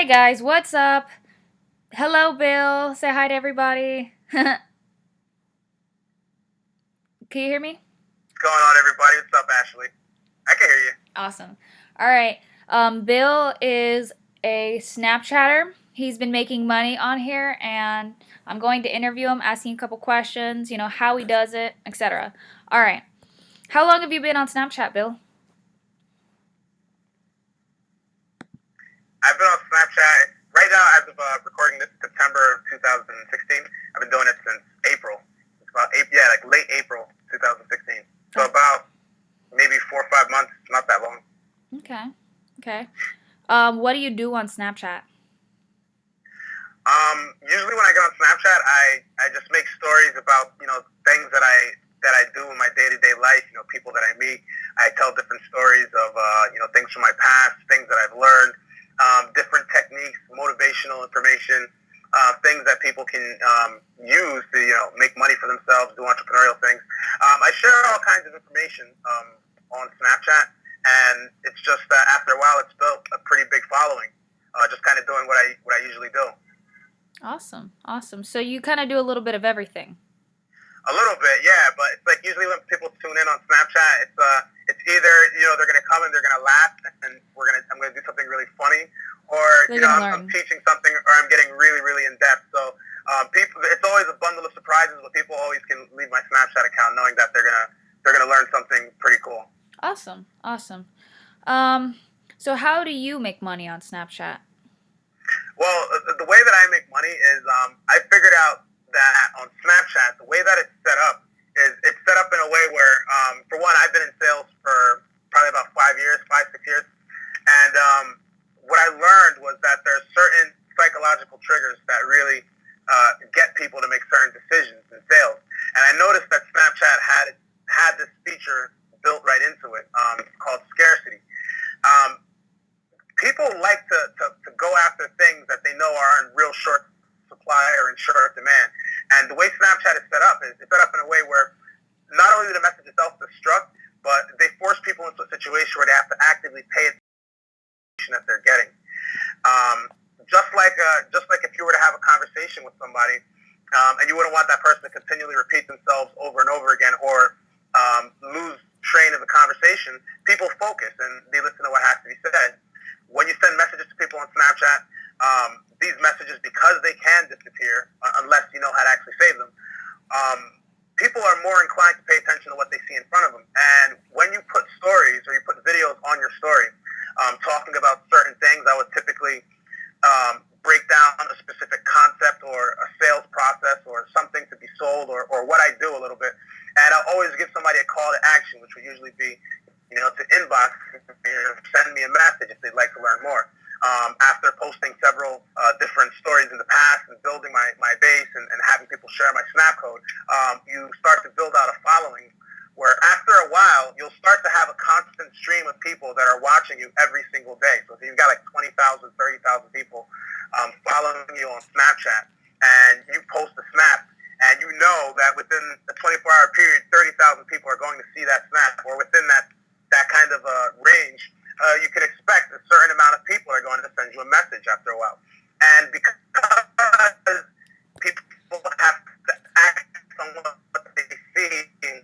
Hey guys, what's up? Hello, Bill. Say hi to everybody. Can you hear me? What's going on, everybody? What's up, Ashley? I can hear you. Awesome. All right. Bill is a Snapchatter. He's been making money on here, and I'm going to interview him, asking a couple questions, how he does it, etc. All right. How long have you been on Snapchat, Bill? I've been on Snapchat right now as of recording this September 2016. I've been doing it since April. It's about like late April 2016. So Oh, about maybe 4 or 5 months. Not that long. okay. Okay. What do you do on Snapchat? Usually when I get on Snapchat, I just make stories about things that I do in my day to day life. People that I meet. I tell different stories of things from my past, things that I've learned, different techniques, motivational information, things that people can use to make money for themselves, do entrepreneurial things. I share all kinds of information on Snapchat, and it's just that after a while, it's built a pretty big following. Just kind of doing what I usually do. Awesome. Awesome. So you kind of do a little bit of everything. A little bit, yeah, but it's like usually when people tune in on Snapchat, it's either they're gonna come and they're gonna laugh and I'm gonna do something really funny, or They're going to I'm learn. teaching something or I'm getting really really in depth. So people, it's always a bundle of surprises, but people always can leave my Snapchat account knowing that they're gonna learn something pretty cool. Awesome. Awesome. Um, so how do you make money on Snapchat? Well, the way that I make money is I figured out that on Snapchat, the way that it's set up is it's set up in a way where, for one, I've been in sales for probably about 5 years, 5, 6 years. And what I learned was that there's certain psychological triggers that really get people to make certain decisions in sales. And I noticed that Snapchat had this feature built right into it called scarcity. Um, People like to go after things that they know are in real short supply or in short demand. And the way Snapchat is set up is it's set up in a way where not only do the message itself destruct, but they force people into a situation where they have to actively pay attention that they're getting. Just like if you were to have a conversation with somebody, and you wouldn't want that person to continually repeat themselves over and over again, or lose train of the conversation, people focus and they listen to what has to be said. When you send messages to people on Snapchat, these messages, because they can disappear unless you know how to actually save them, um, people are more inclined to pay attention to what they see in front of them. And when you put stories or you put videos on your story talking about certain things, I would typically break down a specific concept or a sales process or something to be sold, or what I do a little bit. And I'll always give somebody a call to action, which would usually be to inbox me or send me a message if they'd like to learn more. After posting several different stories in the past and building my base and having people share my Snap code, you start to build out a following where after a while, you'll start to have a constant stream of people that are watching you every single day. So if you've got like 20,000, 30,000 people following you on Snapchat and you post a Snap, and you know that within a 24-hour period, 30,000 people are going to see that Snap, or within that kind of range, you can expect a certain amount of people are going to send you a message after a while. And because people have to act on what they see and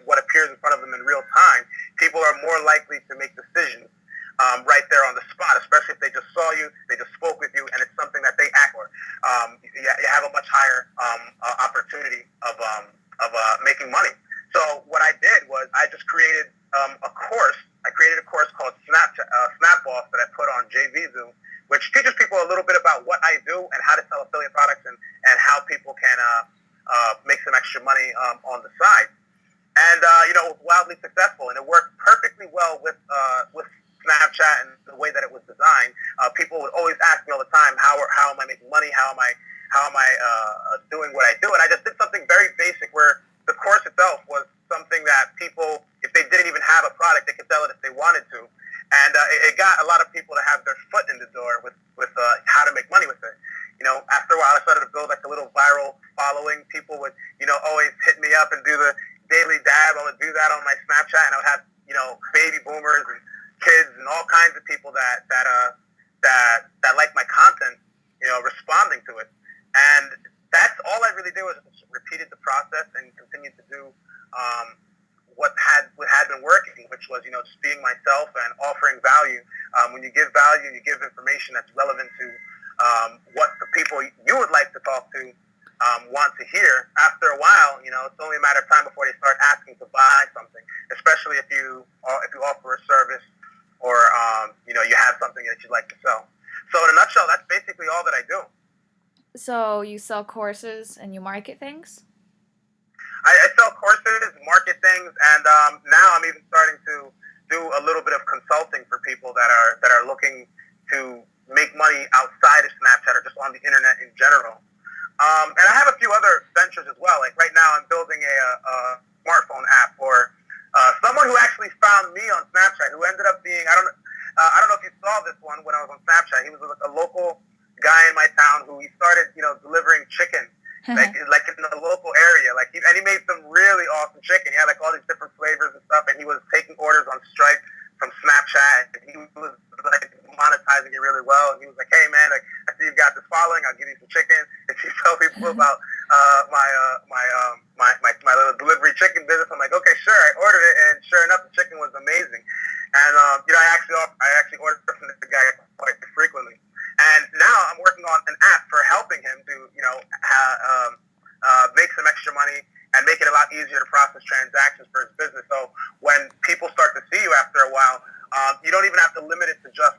what appears in front of them in real time, people are more likely to make decisions right there on the spot, especially if they just saw you, they just spoke with you, and it's something that they act for. You have a much higher opportunity of making money. So what I did was I just created a course. I created a course called Snapboss that I put on JVZoo, which teaches people a little bit about what I do and how to sell affiliate products and how people can make some extra money on the side. And it was wildly successful, and it worked perfectly well with Snapchat and the way that it was designed. People would always ask me all the time, how am I making money? How am I doing what I do? And I just did something very basic where the course itself was something that people, if they didn't even have a product, they could sell it if they wanted to. And it got a lot of people to have their foot in the door with how to make money with it. After a while, I started to build like a little viral following. People would, always hit me up and do the daily dab. I would do that on my Snapchat, and I would have, baby boomers and kids and all kinds of people that like my basically did was just repeated the process and continued to do what had been working, which was, just being myself and offering value. When you give value, you give information that's relevant to what the people you would like to talk to want to hear. After a while, it's only a matter of time before they start asking to buy something, especially if you offer a service or you have something that you'd like to sell. So in a nutshell, that's basically all that I do. So you sell courses and you market things? I sell courses, market things, and now I'm even starting to do a little bit of consulting for people that are looking to make money outside of Snapchat or just on the internet in general. And I have a few other ventures as well. Like right now, I'm building a smartphone app for someone who actually found me on Snapchat, who ended up being, I don't know if you saw this one when I was on Snapchat. He was a local guy in my town who he started, delivering chicken, like in the local area. And he made some really awesome chicken. He had like all these different flavors and stuff, and he was taking orders on Stripe from Snapchat, and he was like monetizing it really well. And he was like, "Hey man, like I see you've got this following. I'll give you some chicken." And he tell people about my little delivery chicken business. I'm like, "Okay, sure." I ordered it, and sure enough, the chicken was amazing. And I actually ordered from this guy quite frequently. And now I'm working on an app for helping him to make some extra money and make it a lot easier to process transactions for his business. So when people start to see you after a while, you don't even have to limit it to just,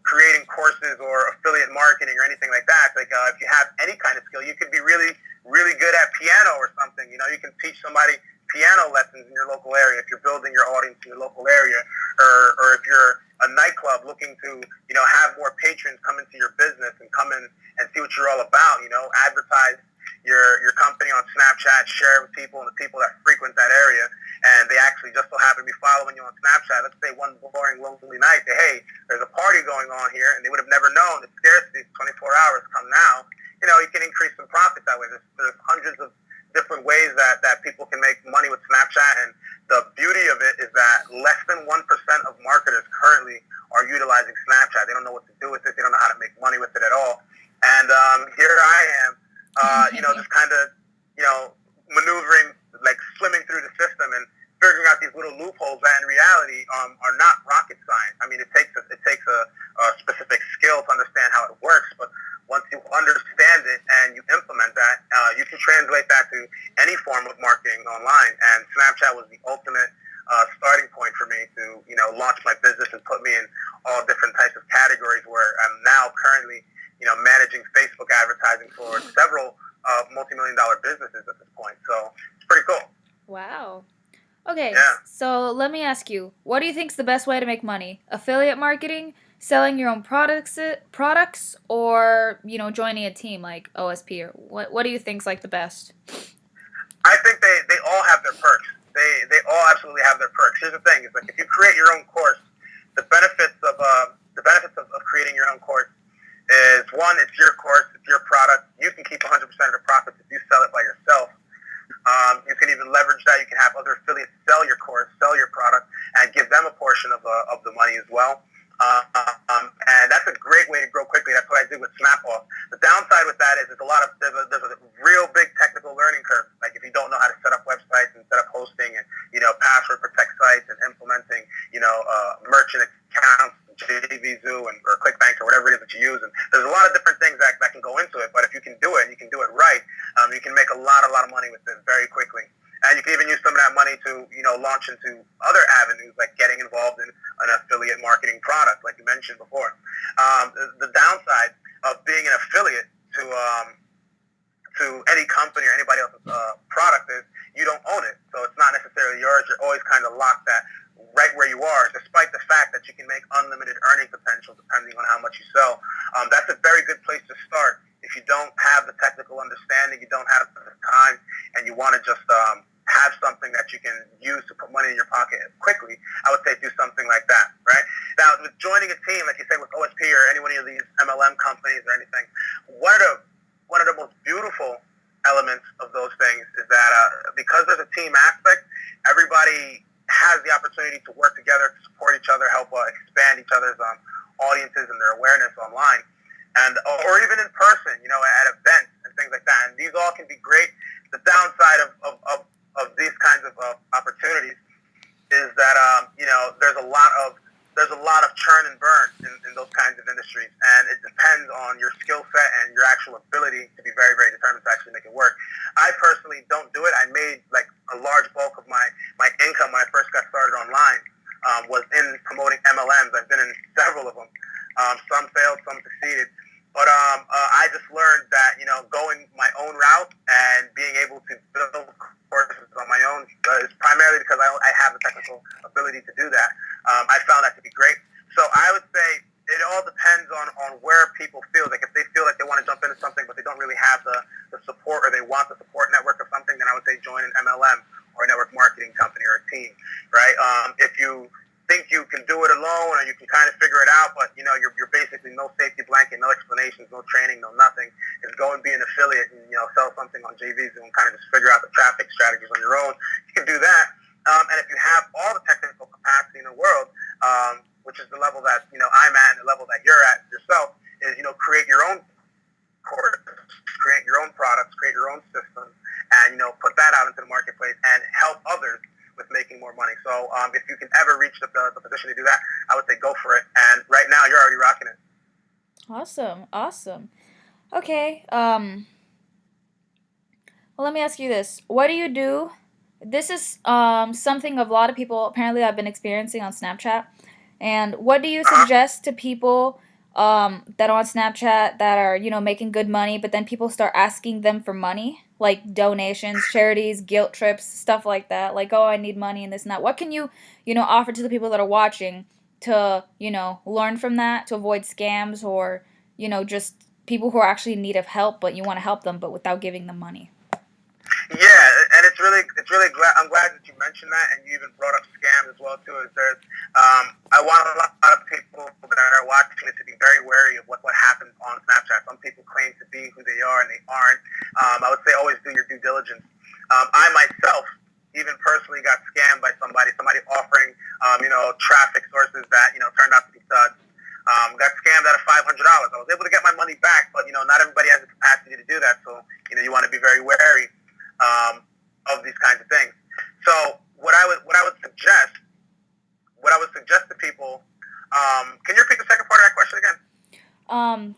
creating courses or affiliate marketing or anything like that. Like if you have any kind of skill, you could be really, really good at piano or something. You can teach somebody piano lessons in your local area if you're building your audience in your local area, or if you're a nightclub looking to, have more patrons come into your business and come in and see what you're all about, advertise your company on Snapchat, share it with people and the people that frequent that area, and they actually just so happen to be following you on Snapchat. Let's say one boring, lonely night, hey, there's a party going on here, and they would have never known the scarcity 24 hours come now. You can increase some profit that way. There's hundreds of different ways that people can make money with Snapchat, and the beauty of it is that less than 1% of marketers currently are utilizing Snapchat. They don't know what to do with it. They don't know how to make money with it at all. And here I am, just kind of, maneuvering, like swimming through the system and figuring out these little loopholes that in reality are not rocket science. I mean, it takes a specific skill to understand how it works, but once you understand it and you implement that, you can translate that to any form of marketing online. And Snapchat was the ultimate starting point for me to, launch my business and put me in all different types of categories where I'm now currently, managing Facebook advertising for several multi-million-dollar businesses at this point. So it's pretty cool. Wow. Okay, Yeah. so let me ask you, what do you think is the best way to make money? Affiliate marketing, selling your own products, or joining a team like OSP, or what do you think's like the best? I think they all have their perks. They all absolutely have their perks. Here's the thing: is like if you create your own course, the benefits of creating your own course is one, it's your course, it's your product. You can keep 100% of the profits if you sell it by yourself. You can even leverage that. You can have other affiliates sell your course, sell your product, and give them a portion of the money as well. And that's a great way to grow quickly. That's what I did with SnapOff. The downside with that is there's a real big technical learning curve. Like if you don't know how to set up websites and set up hosting and password protect sites and implementing merchant accounts, JVZoo or ClickBank or whatever it is that you use. And there's a lot of different things that can go into it. But if you can do it and you can do it right, you can make a lot of money with it very quickly. And you can even use some of that money to, launch into other avenues like getting involved in an affiliate marketing product, like you mentioned before. The downside of being an affiliate to any company or anybody else's product is you don't own it. So it's not necessarily yours. You're always kind of locked at right where you are, despite the fact that you can make unlimited earning potential depending on how much you sell. That's a very good place to start. If you don't have the technical understanding, you don't have the time, and you want to just have something that you can use to put money in your pocket quickly, I would say do something like that, right? Now, with joining a team, like you said, with OSP or any one of these MLM companies or anything, one of the most beautiful elements of those things is that because there's a team aspect, everybody has the opportunity to work together, to support each other, help expand each other's audiences and their awareness online, and or even in person, at events and things like that. And these all can be great. The downside of these kinds of opportunities is that there's a lot of churn and burn in those kinds of industries, and it depends on your skill set and your actual ability to be very, very determined to actually make it work. I personally don't do it. I made like a large bulk of my income when I first got started online was in promoting MLMs. I've been in several of them. Some failed, some succeeded. But I just learned that, going my own route and being able to build courses on my own is primarily because I have the technical ability to do that. I found that to be great. So I would say it all depends on where people feel. Like if they feel like they want to jump into something but they don't really have the support, or they want the support network of something, then I would say join an MLM or a network marketing company or a team, right? If you think you can do it alone or you can kind of figure it out, but you're basically no safety blanket, no explanations, no training, no nothing, is go and be an affiliate and sell something on JVs and kind of just figure out the traffic strategies on your own. You can do that, and if you have all the technical capacity in the world, which is the level that I'm at and the level that you're at yourself, is create your own course, create your own products, create your own systems, and put that out into the marketplace and help others with making more money. So if you can ever reach the position to do that, I would say go for it. And right now, you're already rocking it. Awesome. Okay. Well, let me ask you this: what do you do? This is something a lot of people apparently have been experiencing on Snapchat. And what do you suggest to people that are on Snapchat that are making good money, but then people start asking them for money, like donations, charities, guilt trips, stuff like that? Like, oh, I need money and this and that. What can you offer to the people that are watching to learn from that, to avoid scams, or just people who are actually in need of help, but you want to help them, but without giving them money? Yeah, and it's really glad I'm glad that you mentioned that, and you even brought up scams as well too. Is there's I want a lot of people that are watching it to be very wary of what happens on Snapchat. Some people claim to be who they are and they aren't. I would say always do your due diligence. I myself even personally got scammed by somebody offering traffic sources that turned out to be studs. Got scammed out of $500. I was able to get my money back, but not everybody has the capacity to do that. So you want to be very wary of these kinds of things. So what I would suggest to people, can you repeat the second part of that question again?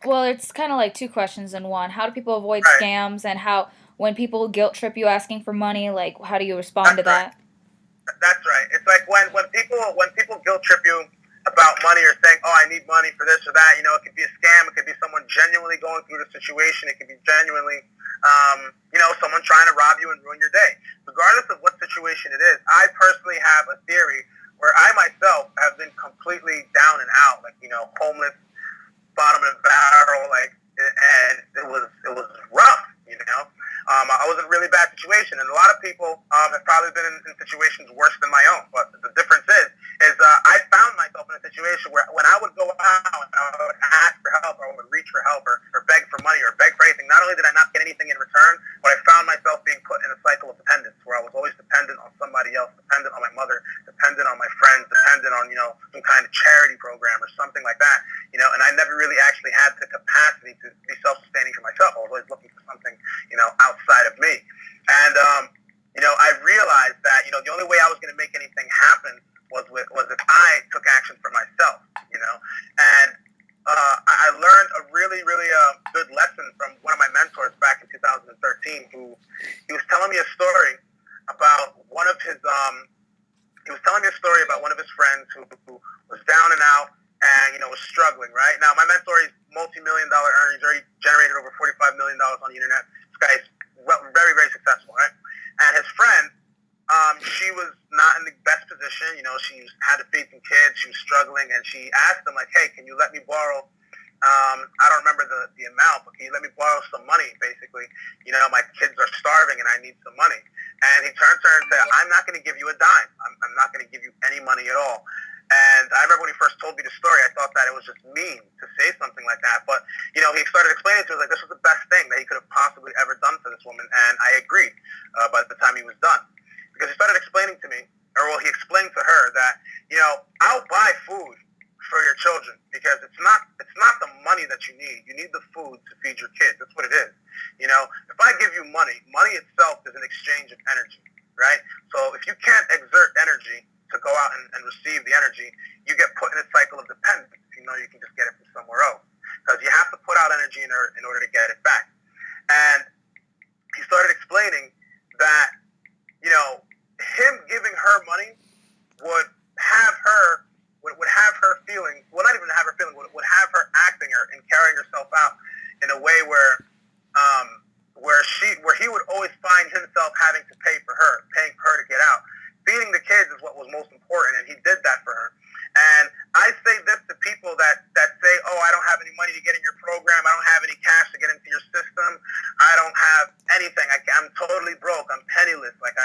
Well, it's kind of like two questions in one. How do people avoid Right. scams, and how when people guilt trip you asking for money, like how do you respond to that? That's right. It's like when people guilt trip you about money or saying, "Oh, I need money for this or that." It could be a scam. It could be someone genuinely going through the situation. It could be genuinely, someone trying to rob you and ruin your day. Regardless of what situation it is, I personally have a theory where I myself have been completely down and out, like homeless, bottom of the barrel, and it was rough. I was in a really bad situation, and a lot of people have probably been in situations worse than my own. But the difference is I found myself in a situation where when I would go out and I would ask for help, or I would reach for help, or beg for money, or beg for anything, not only did I not get anything in return, but I found myself being put in a cycle of dependence, where I was always dependent on somebody else, dependent on my mother, dependent on my friends, dependent on some kind of charity program or something like that. And I never really actually had the capacity to be self-sustaining for myself. I was always looking for something outside of me. And I realized that the only way I was going to make anything happen was if I took action for myself. And I learned a really good lesson from one of my mentors back in 2013. Who he was telling me a story about one of his friends who was down and out and was struggling. Right now, my mentor is multi-million-dollar earnings. Already generated over $45 million on the internet. This guy is very, very successful, right? And his friend, she was not in the best position. She had to feed some kids. She was struggling, and she asked him, like, "Hey, can you let me borrow? I don't remember the amount, but can you let me borrow some money? Basically, my kids are starving, and I need some money." And he turned to her and said, "I'm not going to give you a dime. I'm not going to give you any money at all." And I remember when he first told me the story, I thought that it was just mean to say something like that. But, he started explaining to us, like, this was the best thing that he could have possibly ever done for this woman. And I agreed by the time he was done. Because he started explaining to me, or well, he explained to her that, I'll buy food for your children, because it's not the money that you need. You need the food to feed your kids. That's what it is. You know, if I give you money, money itself is an exchange of energy, right? So if you can't exert energy to go out and receive the energy, you get put in a cycle of dependence. You know, you can just get it from somewhere else, because you have to put out energy in order to get it back. And he started explaining that, you know, him giving her money would have her feeling, well, not even have her feeling, would have her acting her and carrying herself out in a way where he would always find himself having to paying for her to get out. Feeding the kids is what was most important, and he did that for her. And I say this to people that say, oh, I don't have any money to get in your program, I don't have any cash to get into your system, I don't have anything, I'm totally broke, I'm penniless, like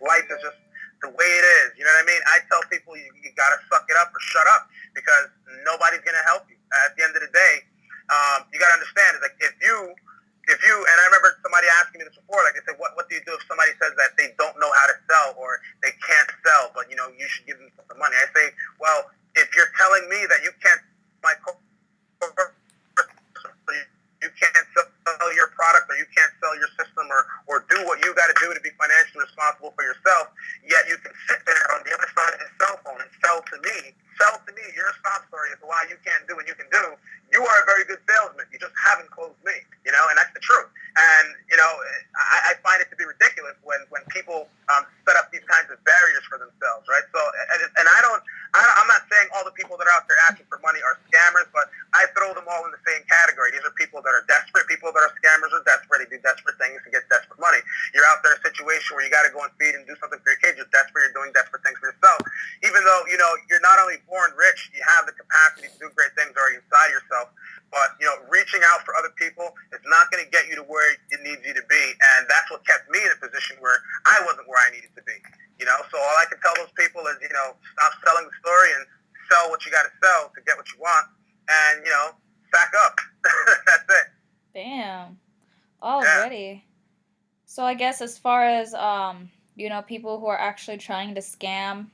life is just the way it is. You know what I mean? I tell people you gotta suck it up or shut up, because nobody's gonna help you. At the end of the day, you gotta understand is like if you and I remember somebody asking me this before, like they said, what do you do if somebody says that they don't know how to sell or they can't sell, but you know you should give them some money? I say, well, if you're telling me that you can't you can't sell your product or you can't sell your system or do what you got to do to be financially responsible for yourself, yet you can sit there on the other side of the cell phone and sell to me your sob story as to why you can't do what you can do. You are a very good salesman. You just haven't closed me, you know, and that's the truth. And, you know, I find it to be ridiculous when people set up these kinds of barriers for themselves, right? So, and I'm not saying all the people that are out there asking for money are scammers, but I throw them all in the same category. These are people that are desperate. People that are scammers are desperate. They do desperate things to get desperate money. You're out there in a situation where you got to go and feed and do something for your kids. You're desperate. You're doing desperate things for yourself. Even though, you know, you're not only born rich, you have the capacity to do great things already inside yourself. But, you know, reaching out for other people is not going to get you to where it needs you to be. And that's what kept me in a position where I wasn't where I needed to be. You know, so all I can tell those people is, you know, stop selling the story and sell what you got to sell to get what you want. And, you know, back up. That's it. Damn. Already. Yeah. So I guess as far as, you know, people who are actually trying to scam,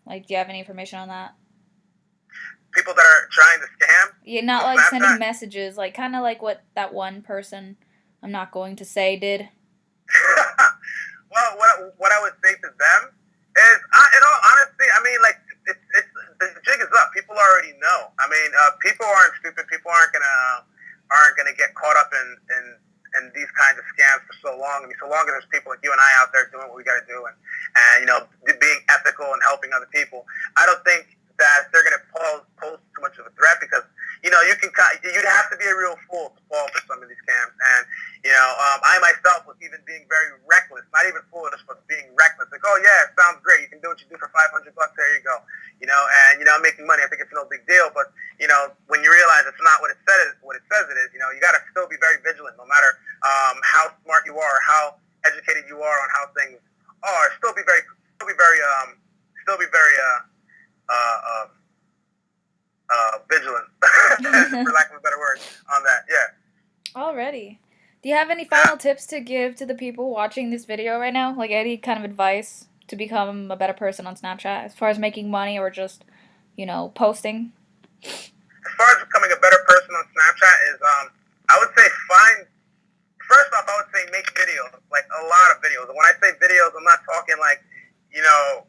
like, do you have any information on that? People that are trying to scam? Yeah, not like Snapchat? Sending messages, like kind of like what that one person, I'm not going to say, did. Well, what I would say to them is, in all honesty, I mean, like, the jig is up. People already know. I mean, people aren't stupid. People aren't gonna get caught up in these kinds of scams for so long. I mean, so long as there's people like you and I out there doing what we got to do and you know, being ethical and helping other people, I don't think that they're gonna pose too much of a threat, because you know you'd have to be a real fool to fall for some of these scams. And you know, I myself was even being very reckless, not even foolish, but being reckless. Like, oh yeah, it sounds great. You can do what you do for $500. There you go. You know, and you know, I'm making money. I think it's no big deal. But you know, when you realize it's not what it says it is, you know, you got to still be very vigilant, no matter how smart you are, how educated you are on how things are. Still be very vigilant, for lack of a better word, on that. Yeah. Already. Do you have any final tips to give to the people watching this video right now? Like any kind of advice to become a better person on Snapchat, as far as making money or just, you know, posting? As far as becoming a better person on Snapchat is, I would say first off, I would say make videos, like a lot of videos. And when I say videos, I'm not talking like, you know,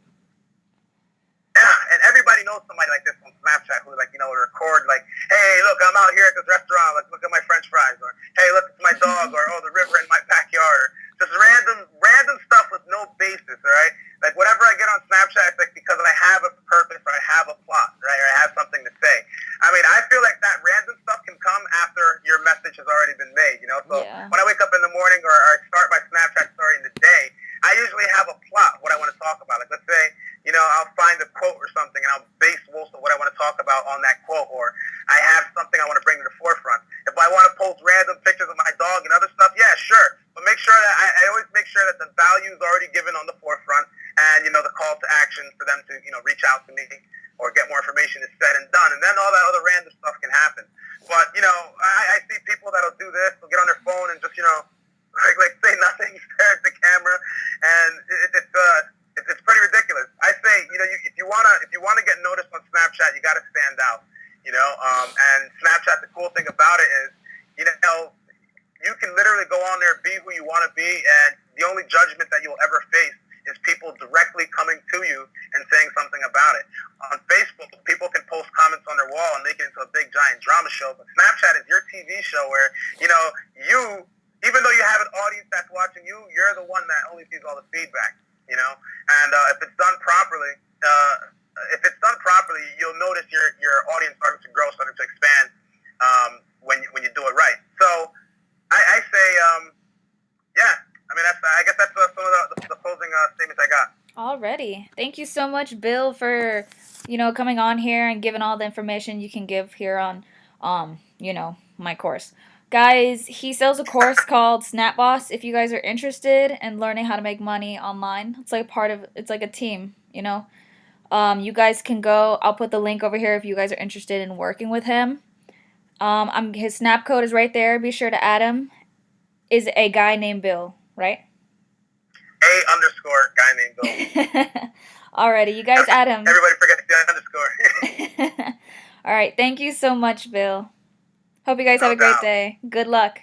and everybody knows somebody like this on Snapchat who, like, you know, would record, like, hey, look, I'm out here at this restaurant, like, look at my French fries, or hey, look, it's my dog, or oh, the river in my backyard, or just random stuff with no basis, all right? Like, whatever I get on Snapchat, it's like because I have a purpose, or I have a plot, right, or I have something to say. I mean, I feel like that random stuff can come after your message has already been made, you know? So when I wake up in the morning or I start my Snapchat story in the day, I usually have a plot, what I want to talk about. Like, let's say, you know, I'll find a quote or something, and I'll base most of what I want to talk about on that quote, or I have something I want to bring to the forefront. If I want to post random pictures of my dog and other stuff, yeah, sure. But make sure that I always make sure that the value is already given on the forefront, and, you know, the call to action for them to, you know, reach out to me or get more information is said and done. And then all that other random stuff can happen. But, you know, I see people that'll do this, they'll get on their phone and just, you know, like say nothing, stare at the camera, and it's pretty ridiculous. I say, you know, if you wanna get noticed on Snapchat, you got to stand And Snapchat, the cool thing about it is, you know, you can literally go on there, be who you want to be, and the only judgment that you'll ever face is people directly coming to you and saying something about it. On Facebook, people can post comments on their wall and make it into a big giant drama show, but Snapchat is your TV show where, you know, you, even though you have an audience that's watching you, you're the one that only sees all the feedback, you know? And if it's done properly, you'll notice your audience starting to grow, starting to expand when you do it right. So I say, yeah. I mean, I guess that's some of the closing statements I got. Alrighty. Thank you so much, Bill, for coming on here and giving all the information you can give here on my course. Guys, he sells a course called SnapBoss. If you guys are interested in learning how to make money online, it's like a team, you guys can go. I'll put the link over here if you guys are interested in working with him. His Snap code is right there. Be sure to add him. Is a guy named Bill, right? _guy named Bill. Alrighty, you guys add him. Everybody forgets the underscore. Alright, thank you so much, Bill. Hope you guys have a great day. Good luck.